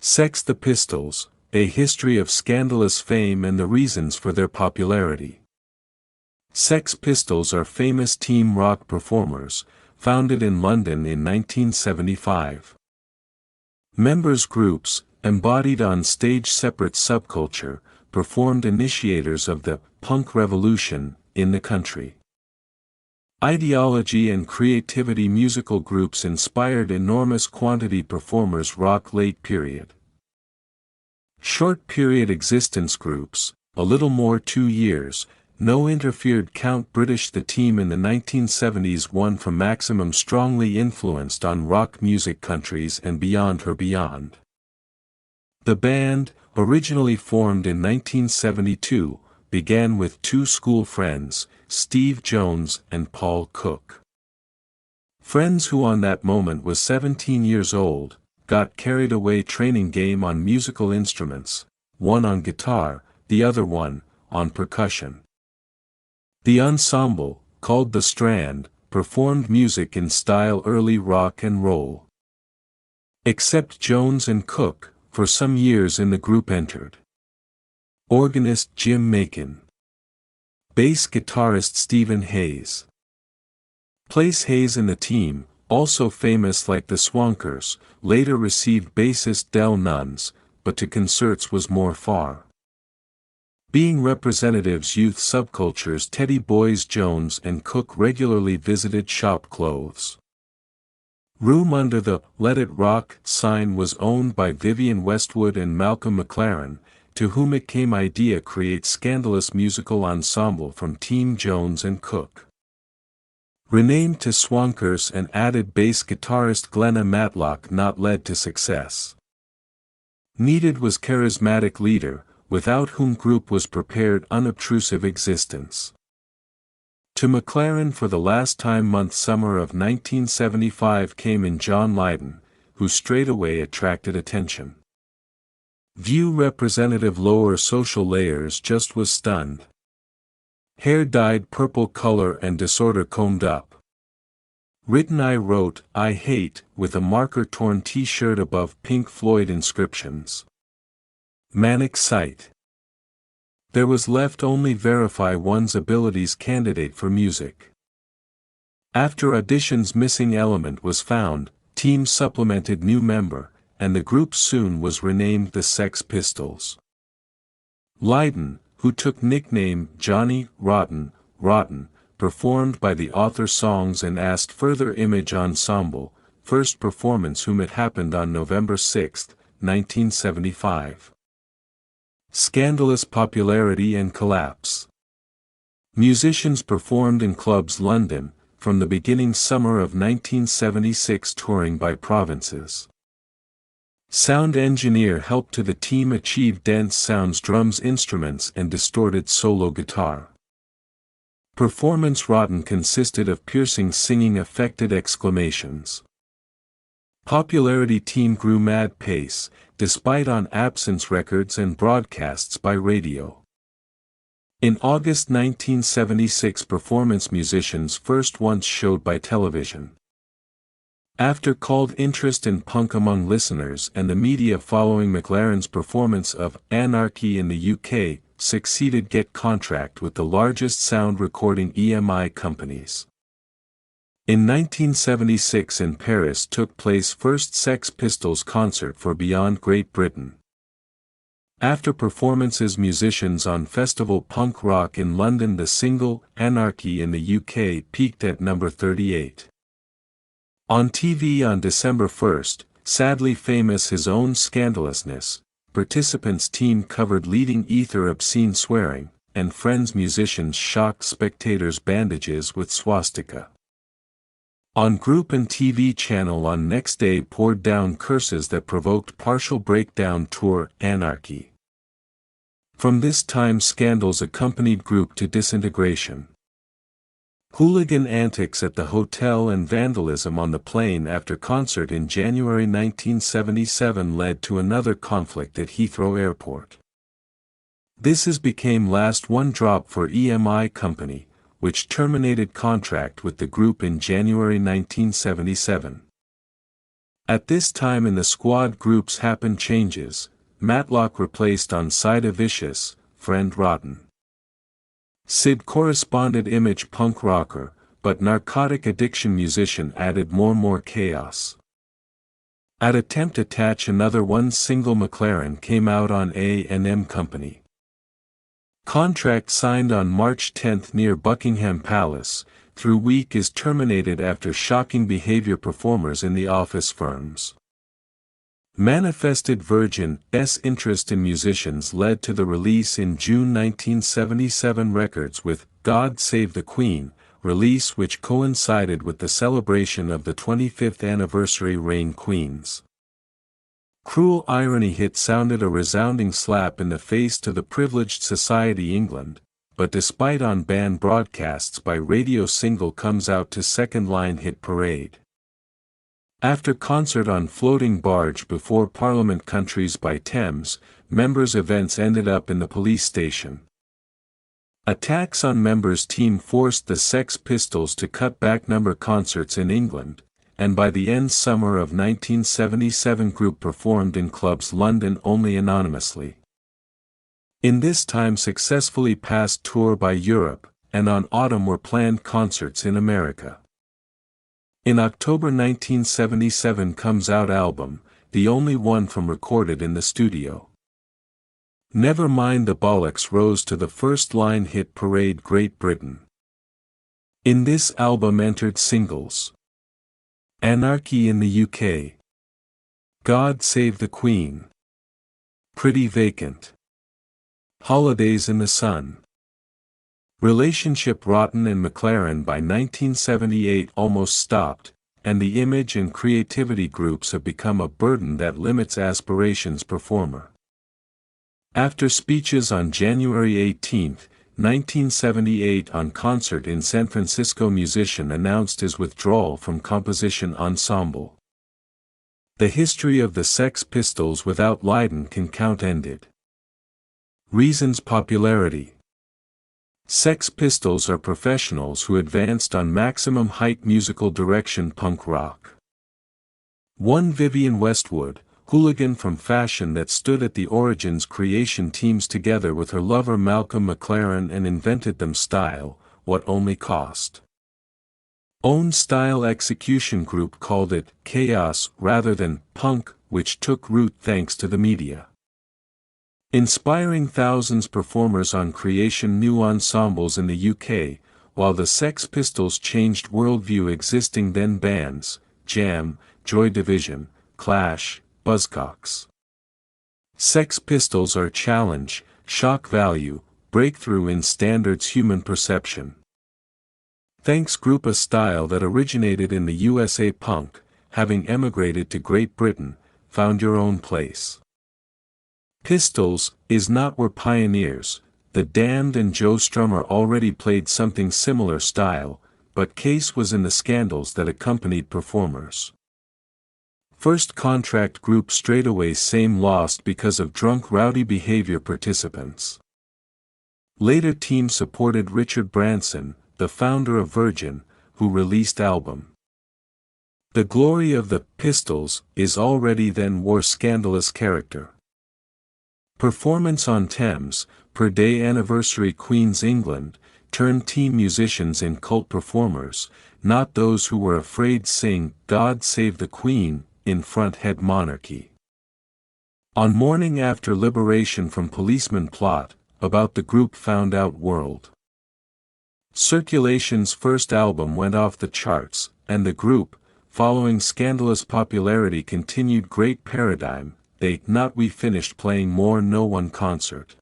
Sex the Pistols, A History of Scandalous Fame and the Reasons for Their Popularity. Sex Pistols are famous teen rock performers, founded in London in 1975. Members groups, embodied on stage separate subculture, performed initiators of the punk revolution in the country. Ideology and creativity musical groups inspired enormous quantity performers rock late period. Short period existence groups, a little more 2 years, no interfered count British. The team in the 1970s won from Maximum strongly influenced on rock music countries and beyond her beyond. The band, originally formed in 1972, began with two school friends, Steve Jones and Paul Cook. Friends who on that moment was 17 years old, got carried away training game on musical instruments, one on guitar, the other one, on percussion. The ensemble, called the Strand, performed music in style early rock and roll. Except Jones and Cook, for some years in the group entered organist Jim Macon, bass guitarist Stephen Hayes. Place Hayes in the team, also famous like the Swankers, later received bassist Del Nuns, but to concerts was more far. Being representatives youth subcultures Teddy Boys Jones and Cook regularly visited shop clothes. Room under the Let It Rock sign was owned by Vivienne Westwood and Malcolm McLaren, to whom it came idea create Scandalous musical ensemble from Team Jones and Cook. Renamed to Swankers and added bass guitarist Glenna Matlock not led to success. Needed was charismatic leader, without whom group was prepared unobtrusive existence. To McLaren for the last time month summer of 1975 came in John Lydon, who straightaway attracted attention. View representative lower social layers just was stunned. Hair dyed purple color and disorder combed up. Written I wrote, I hate, with a marker torn t-shirt above Pink Floyd inscriptions. Manic sight. There was left only verify one's abilities candidate for music. After auditions missing element was found, team supplemented new member, and the group soon was renamed the Sex Pistols. Lydon, who took nickname Johnny Rotten, performed by the author songs and asked further image ensemble, first performance whom it happened on November 6, 1975. Scandalous popularity and collapse. Musicians performed in clubs London, from the beginning summer of 1976 touring by provinces. Sound engineer helped to the team achieve dense sounds drums instruments and distorted solo guitar. Performance Rotten consisted of piercing singing affected exclamations. Popularity team grew mad pace, despite on absence records and broadcasts by radio. In August 1976 performance musicians first once showed by television. After called interest in punk among listeners and the media following McLaren's performance of Anarchy in the UK, succeeded get contract with the largest sound recording EMI companies. In 1976 in Paris took place first Sex Pistols concert for Beyond Great Britain. After performances musicians on Festival Punk Rock in London the single Anarchy in the UK peaked at number 38. On TV on December 1, sadly famous his own scandalousness, participants team covered leading ether obscene swearing, and Friends musicians shocked spectators bandages with swastika. On group and TV channel on next day poured down curses that provoked partial breakdown tour Anarchy. From this time scandals accompanied group to disintegration. Hooligan antics at the hotel and vandalism on the plane after concert in January 1977 led to another conflict at Heathrow Airport. This became last one drop for EMI Company, which terminated contract with the group in January 1977. At this time in the squad groups happened changes. Matlock replaced on Side of Vicious, Friend Rotten. Sid corresponded image punk rocker, but narcotic addiction musician added more chaos. At attempt attach another one single McLaren came out on A&M Company. Contract signed on March 10 near Buckingham Palace, through week is terminated after shocking behavior performers in the office firms. Manifested Virgin's interest in musicians led to the release in June 1977 records with God Save the Queen, release which coincided with the celebration of the 25th anniversary reign Queen's. Cruel Irony hit sounded a resounding slap in the face to the privileged society England, but despite on-band broadcasts by radio single comes out to second-line hit parade. After concert on Floating Barge before Parliament Countries by Thames, members' events ended up in the police station. Attacks on members' team forced the Sex Pistols to cut back number concerts in England, and by the end summer of 1977 group performed in clubs London only anonymously. In this time successfully passed tour by Europe, and on autumn were planned concerts in America. In October 1977 comes out album, the only one from recorded in the studio. Never Mind the Bollocks rose to the first-line hit parade Great Britain. In this album entered singles Anarchy in the UK, God Save the Queen, Pretty Vacant, Holidays in the Sun. Relationship Rotten and McLaren by 1978 almost stopped, and the image and creativity groups have become a burden that limits aspirations performer. After speeches on January 18, 1978 on concert in San Francisco, musician announced his withdrawal from composition ensemble. The history of the Sex Pistols without Lydon can count ended. Reasons popularity. Sex Pistols are professionals who advanced on maximum height musical direction punk rock. One Vivienne Westwood, hooligan from fashion that stood at the origins creation teams together with her lover Malcolm McLaren and invented them style, what only cost. Own style execution group called it chaos rather than punk, which took root thanks to the media. Inspiring thousands performers on creation new ensembles in the UK, while the Sex Pistols changed worldview existing then bands, Jam, Joy Division, Clash, Buzzcocks. Sex Pistols are challenge, shock value, breakthrough in standards human perception. Thanks group a style that originated in the USA punk, having emigrated to Great Britain, found your own place. Pistols is not were pioneers, the Damned and Joe Strummer already played something similar style, but Case was in the scandals that accompanied performers. First contract group straightaway same lost because of drunk rowdy behavior participants. Later team supported Richard Branson, the founder of Virgin, who released album. The glory of the Pistols is already then wore Scandalous character. Performance on Thames, per day anniversary Queen's England, turned team musicians in cult performers, not those who were afraid sing God Save the Queen, in front head monarchy. On morning after liberation from policeman plot, about the group found out world. Circulation's first album went off the charts, and the group, following Scandalous popularity continued great paradigm, they not we finished playing more no one concert.